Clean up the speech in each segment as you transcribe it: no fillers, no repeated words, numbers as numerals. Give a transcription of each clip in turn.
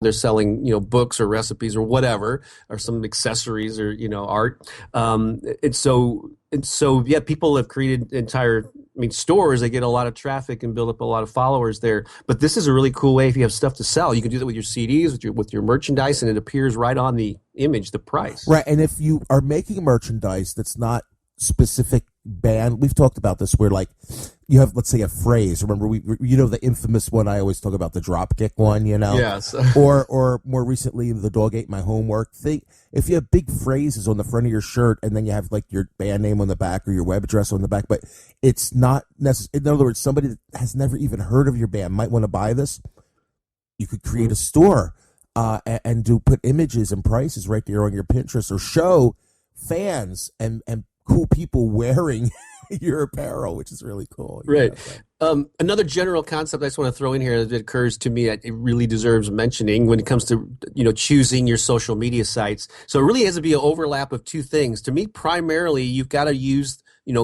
they're selling, books or recipes or whatever, or some accessories or, art. And so, yeah, people have created entire, stores. They get a lot of traffic and build up a lot of followers there. But this is a really cool way if you have stuff to sell. You can do that with your CDs, with your merchandise, and it appears right on the image, the price. Right, and if you are making merchandise that's not specific band, we've talked about this, where like you have, let's say, a phrase. Remember, the infamous one I always talk about, the Dropkick one, Yes. or more recently, the Dog Ate My Homework thing. If you have big phrases on the front of your shirt and then you have like your band name on the back or your web address on the back, but it's not necessary. In other words, somebody that has never even heard of your band might want to buy this. You could create a store and put images and prices right there on your Pinterest, or show fans and cool people wearing your apparel, which is really cool. Right. Another general concept I just want to throw in here that occurs to me that it really deserves mentioning when it comes to, choosing your social media sites. So it really has to be an overlap of two things. To me, primarily, you've got to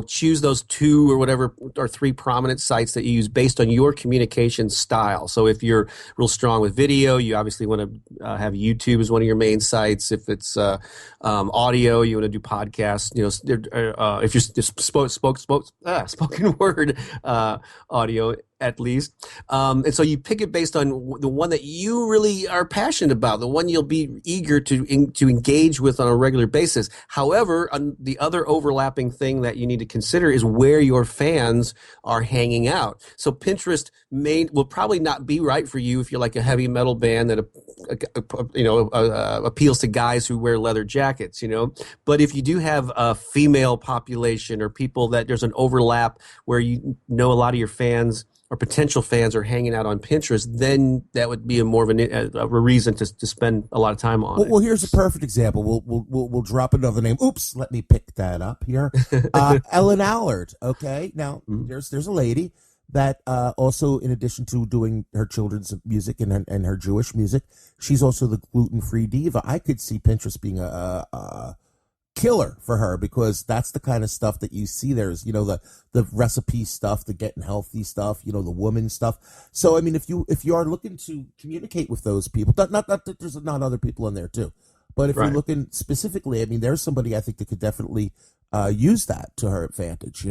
choose those two or whatever or three prominent sites that you use based on your communication style. So if you're real strong with video, you obviously want to have YouTube as one of your main sites. If it's audio, you want to do podcasts. If you're spoken word audio, at least. And so you pick it based on the one that you really are passionate about, the one you'll be eager to engage with on a regular basis. However, the other overlapping thing that you need to consider is where your fans are hanging out. So Pinterest will probably not be right for you if you're like a heavy metal band that appeals to guys who wear leather jackets, But if you do have a female population or people that there's an overlap where a lot of your fans or potential fans are hanging out on Pinterest, then that would be more of a reason to spend a lot of time on it. Well, here's a perfect example. We'll drop another name. Oops, let me pick that up here. Ellen Allard. Okay, now there's a lady that also, in addition to doing her children's music and her Jewish music, she's also the gluten-free diva. I could see Pinterest being a killer for her, because that's the kind of stuff that you see. There's the recipe stuff, the getting healthy stuff, the woman stuff. So I mean, if you are looking to communicate with those people, not that there's not other people in there too, but if you're looking specifically, I mean, there's somebody I think that could definitely use that to her advantage.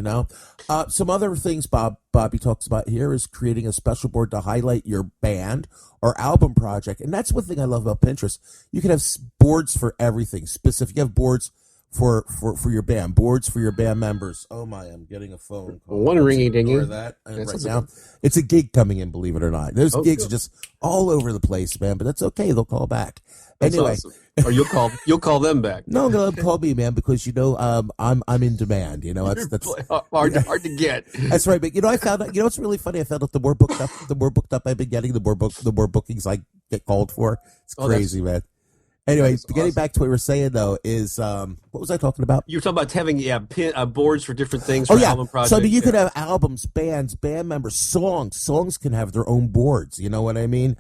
Some other things Bobby talks about here is creating a special board to highlight your band or album project, and that's one thing I love about Pinterest. You can have boards for everything. Specific, you have boards for your band, boards for your band members. Oh my, I'm getting a phone call. One ringy dingy. That right now. It's a gig coming in, believe it or not. Those gigs are just all over the place, man, but that's okay. They'll call back. That's anyway. Awesome. Or you'll call them back. No, call me, man, because I'm in demand. That's hard to get. That's right. But I found out. It's really funny. I found out the more booked up I've been getting, the more bookings I get called for. It's crazy, man. Anyway, getting back to what we were saying, though, is what was I talking about? You were talking about having boards for different things for album projects. So I mean, you could have albums, bands, band members, songs. Songs can have their own boards. You know what I mean?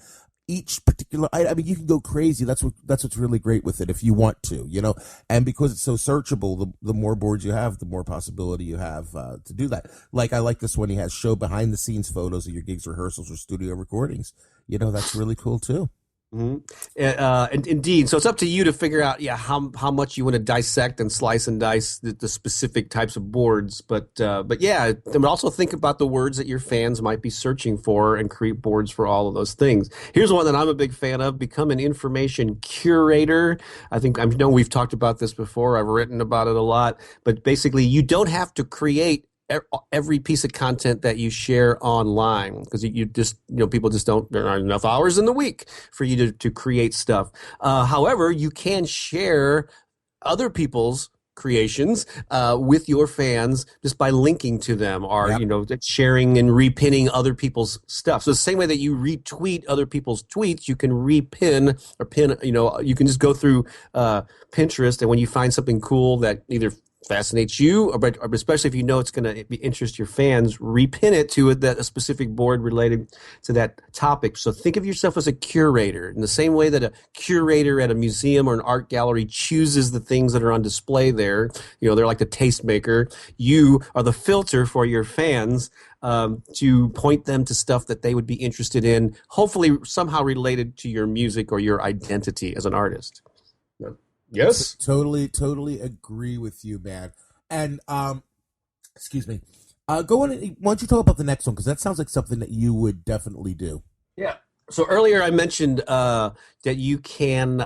Each particular, I mean, you can go crazy. That's what's really great with it if you want to, And because it's so searchable, the more boards you have, the more possibility you have to do that. Like I like this one. He has show behind the scenes photos of your gigs, rehearsals, or studio recordings. That's really cool too. Mm-hmm. And indeed, so it's up to you to figure out, how much you want to dissect and slice and dice the specific types of boards. But yeah, then also think about the words that your fans might be searching for and create boards for all of those things. Here's one that I'm a big fan of: become an information curator. I know we've talked about this before. I've written about it a lot, but basically, you don't have to create every piece of content that you share online, because people just don't, there aren't enough hours in the week for you to create stuff. However, you can share other people's creations with your fans just by linking to them, or sharing and repinning other people's stuff. So the same way that you retweet other people's tweets, you can repin or pin. You can just go through Pinterest, and when you find something cool that either fascinates you, or especially if you know it's going to interest your fans, repin it to a specific board related to that topic. So think of yourself as a curator in the same way that a curator at a museum or an art gallery chooses the things that are on display there. They're like the tastemaker. You are the filter for your fans to point them to stuff that they would be interested in, hopefully somehow related to your music or your identity as an artist. Yes. Totally agree with you, man. And excuse me. Go on. Why don't you talk about the next one? Because that sounds like something that you would definitely do. Yeah. So earlier I mentioned that you can,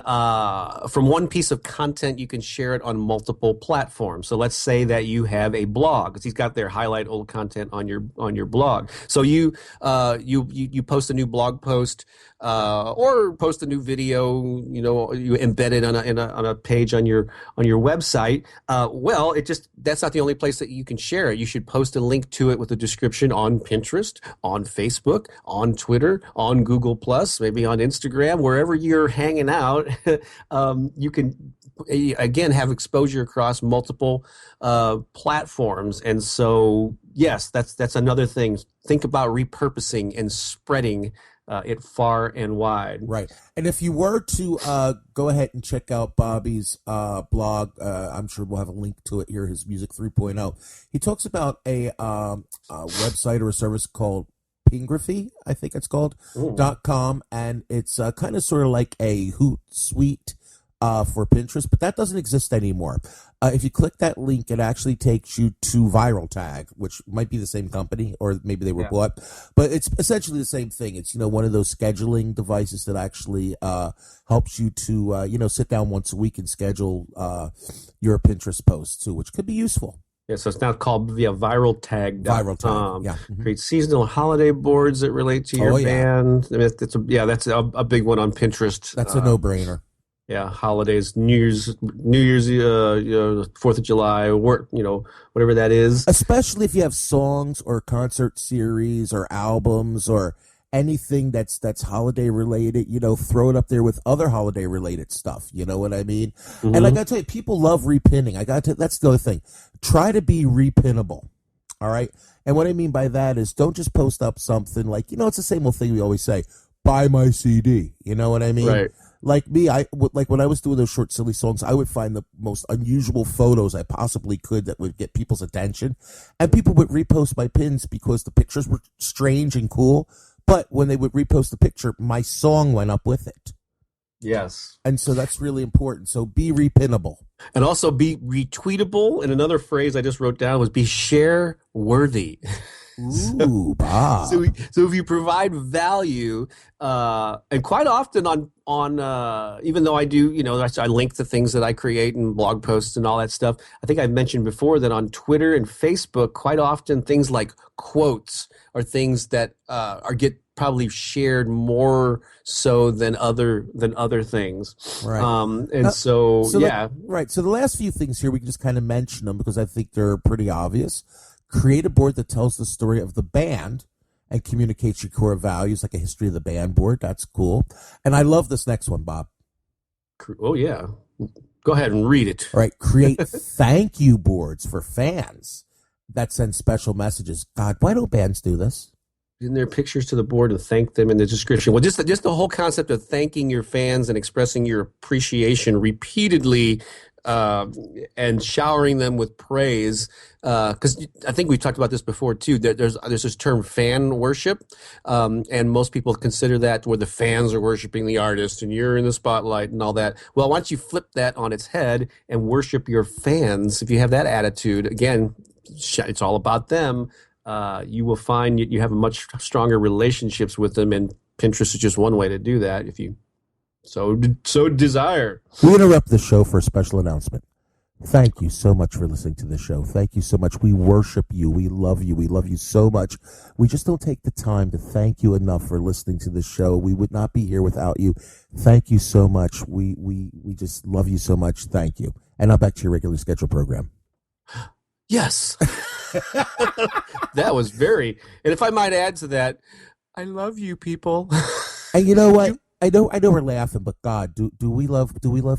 from one piece of content, you can share it on multiple platforms. So let's say that you have a blog, because he's got their highlight old content on your blog. So you post a new blog post, or post a new video. You embed it on a page on your website. Well, that's not the only place that you can share it. You should post a link to it with a description on Pinterest, on Facebook, on Twitter, on Google Plus, maybe on Instagram, wherever you're hanging out. You can again have exposure across multiple platforms. And so yes, that's another thing. Think about repurposing and spreading it far and wide. Right. And if you were to go ahead and check out Bobby's blog, I'm sure we'll have a link to it here, his Music 3.0. He talks about a website or a service called Pingraphy, I think it's called, .com, and it's kind of sort of like a Hootsuite for Pinterest, but that doesn't exist anymore. If you click that link, it actually takes you to Viral Tag, which might be the same company, or maybe they were bought, but it's essentially the same thing. It's, one of those scheduling devices that actually helps you to, sit down once a week and schedule your Pinterest posts too, which could be useful. Yeah, so it's now called via viraltag.com. Viral Tag, yeah. Mm-hmm. Create seasonal holiday boards that relate to your band. That's a big one on Pinterest. That's a no-brainer. Yeah, holidays, New Year's, 4th of July, whatever that is. Especially if you have songs or concert series or albums or anything that's holiday related, throw it up there with other holiday related stuff. You know what I mean? Mm-hmm. And I gotta tell you, people love repinning. That's the other thing. Try to be repinnable. All right. And what I mean by that is don't just post up something like, it's the same old thing we always say, buy my CD. You know what I mean? Right. Like me, when I was doing those short, silly songs, I would find the most unusual photos I possibly could that would get people's attention. And people would repost my pins because the pictures were strange and cool. But when they would repost the picture, my song went up with it. Yes. And so that's really important. So be repinnable. And also be retweetable. And another phrase I just wrote down was be share worthy. Ooh, Bob. So if you provide value, and quite often on even though I do, I link the things that I create and blog posts and all that stuff. I think I've mentioned before that on Twitter and Facebook, quite often things like quotes are things that get probably shared more so than other things. Right. Right. So the last few things here, we can just kind of mention them because I think they're pretty obvious. Create a board that tells the story of the band and communicates your core values, like a history of the band board. That's cool. And I love this next one, Bob. Oh, yeah. Go ahead and read it. All right. Create thank you boards for fans that send special messages. God, why don't bands do this? In their pictures to the board and thank them in the description. Well, just the whole concept of thanking your fans and expressing your appreciation repeatedly and showering them with praise. Because I think we've talked about this before too. There's this term fan worship, and most people consider that where the fans are worshiping the artist and you're in the spotlight and all that. Well, why don't you flip that on its head and worship your fans? If you have that attitude, again, it's all about them. You will find you have a much stronger relationships with them, and Pinterest is just one way to do that if you so desire. We interrupt the show for a special announcement. Thank you so much for listening to the show. Thank you so much. We worship you. We love you. We love you so much. We just don't take the time to thank you enough for listening to the show. We would not be here without you. Thank you so much. We just love you so much. Thank you. And now back to your regularly scheduled program. Yes. That was very, and if I might add to that, I love you people. And you know what? I know we're laughing, but God, do we love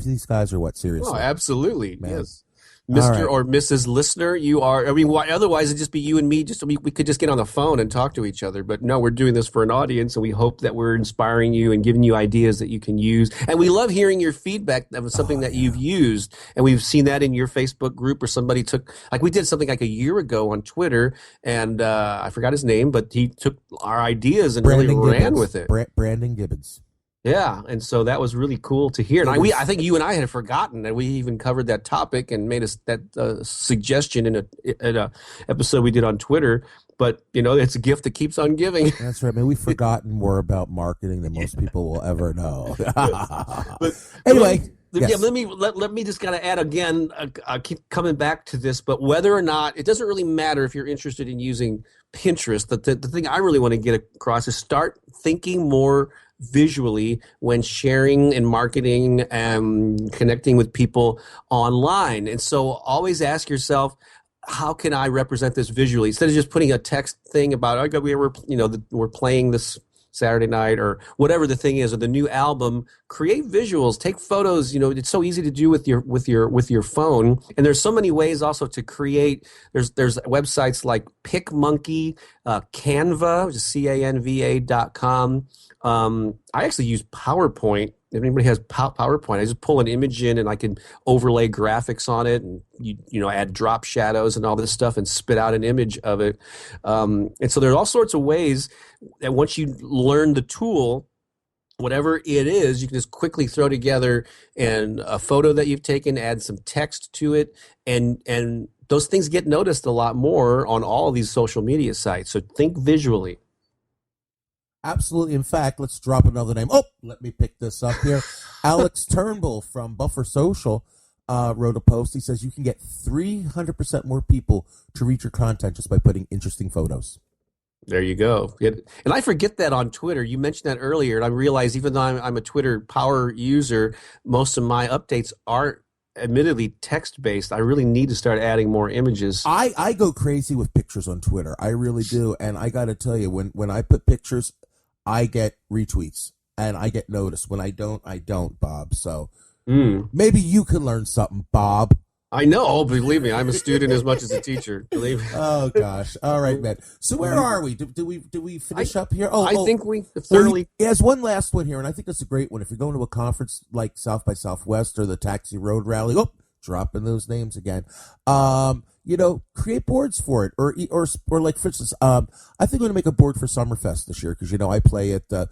these guys or what? Seriously? Oh, absolutely. Man. Yes. All Mr. right. or Mrs. Listener. You are, I mean, why, otherwise it'd just be you and me. We could just get on the phone and talk to each other. But no, we're doing this for an audience, and we hope that we're inspiring you and giving you ideas that you can use. And we love hearing your feedback of something that you've used. And we've seen that in your Facebook group, or somebody took, like we did something like a year ago on Twitter, and I forgot his name, but he took our ideas and Brandon really ran Gibbons. with it. Brandon Gibbons. Yeah, and so that was really cool to hear. And I think you and I had forgotten that we even covered that topic and made us that suggestion in a episode we did on Twitter. But it's a gift that keeps on giving. That's right, man. We've forgotten more about marketing than most people will ever know. But anyway, yes. Let me just kind of add again. I keep coming back to this, but whether or not, it doesn't really matter if you're interested in using Pinterest. The thing I really want to get across is start thinking more visually when sharing and marketing and connecting with people online. And so always ask yourself, how can I represent this visually? Instead of just putting a text thing about, we're playing this Saturday night or whatever the thing is, or the new album, create visuals, take photos. It's so easy to do with your phone. And there's so many ways also to create. There's websites like PicMonkey, Canva, which is Canva.com. I actually use PowerPoint. If anybody has PowerPoint, I just pull an image in and I can overlay graphics on it, and add drop shadows and all this stuff and spit out an image of it. And so there are all sorts of ways that once you learn the tool, whatever it is, you can just quickly throw together a photo that you've taken, add some text to it, and those things get noticed a lot more on all of these social media sites. So think visually. Absolutely. In fact, let's drop another name. Oh, let me pick this up here. Alex Turnbull from Buffer Social wrote a post. He says you can get 300% more people to read your content just by putting interesting photos. There you go. And I forget that on Twitter. You mentioned that earlier, and I realized even though I'm a Twitter power user, most of my updates are admittedly text-based. I really need to start adding more images. I go crazy with pictures on Twitter. I really do. And I got to tell you, when I put pictures, I get retweets and I get noticed. When I don't, Bob. So maybe you can learn something, Bob. I know. Believe me, I'm a student as much as a teacher. Believe me. Oh gosh. All right, man. So where are we? Do we finish up here? I think we thoroughly. There's one last one here, and I think that's a great one. If you're going to a conference like South by Southwest or the Taxi Road Rally, dropping those names again. Create boards for it, or like for instance, I think I'm going to make a board for Summerfest this year because I play at the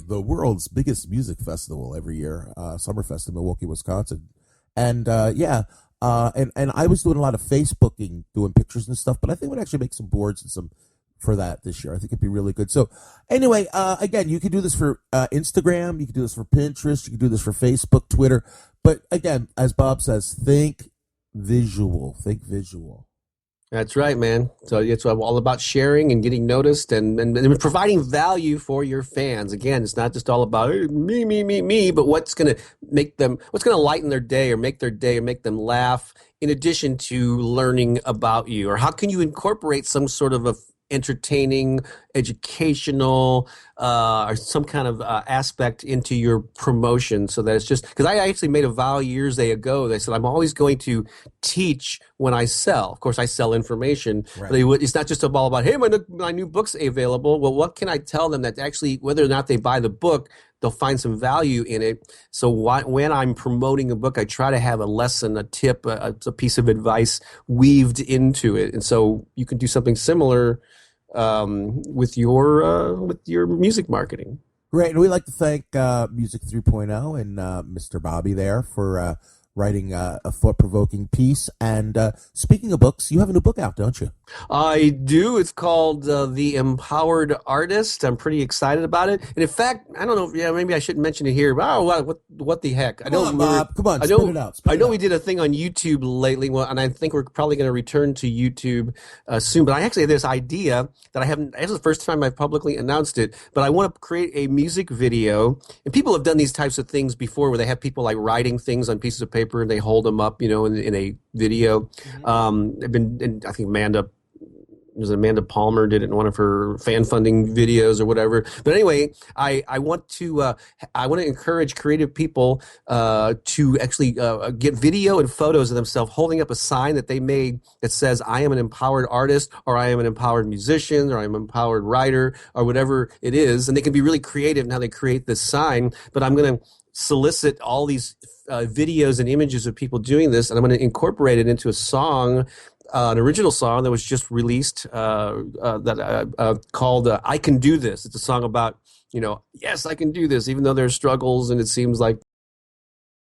world's biggest music festival every year, Summerfest in Milwaukee, Wisconsin, and and I was doing a lot of Facebooking, doing pictures and stuff, but I think we'd actually make some boards and some for that this year. I think it'd be really good. So anyway, again, you can do this for Instagram, you can do this for Pinterest, you can do this for Facebook, Twitter, but again, as Bob says, think visual. That's right, man. So it's all about sharing and getting noticed and providing value for your fans. Again, it's not just all about me, but what's going to lighten their day or make their day or make them laugh, in addition to learning about you. Or how can you incorporate some sort of a entertaining, educational, or some kind of aspect into your promotion, so that it's just, because I actually made a vow years ago. They said I'm always going to teach when I sell. Of course, I sell information, right. But it's not just all about, hey, my new book's available. Well, what can I tell them that actually, whether or not they buy the book, they'll find some value in it. So when I'm promoting a book, I try to have a lesson, a tip, a piece of advice weaved into it. And so you can do something similar with your music marketing. Great. And we'd like to thank Music 3.0 and Mr. Bobby there for writing a thought-provoking piece. And speaking of books, you have a new book out, don't you? I do. It's called The Empowered Artist. I'm pretty excited about it. And in fact, I don't know. Yeah, maybe I shouldn't mention it here. But what the heck? Come on, Bob. Come on, spit it out. I know we did a thing on YouTube lately, and I think we're probably going to return to YouTube soon. But I actually have this idea that I haven't. This is the first time I've publicly announced it. But I want to create a music video. And people have done these types of things before, where they have people like writing things on pieces of paper and they hold them up, in a video. I think Amanda was Amanda Palmer did it in one of her fan funding videos or whatever. But anyway, I want to encourage creative people to actually get video and photos of themselves holding up a sign that they made that says, "I am an empowered artist," or "I am an empowered musician," or "I'm an empowered writer," or whatever it is. And they can be really creative in how they create this sign. But I'm going to solicit all these videos and images of people doing this, and I'm going to incorporate it into a song, an original song that was just released called "I Can Do This." It's a song about, yes, I can do this, even though there's struggles and it seems like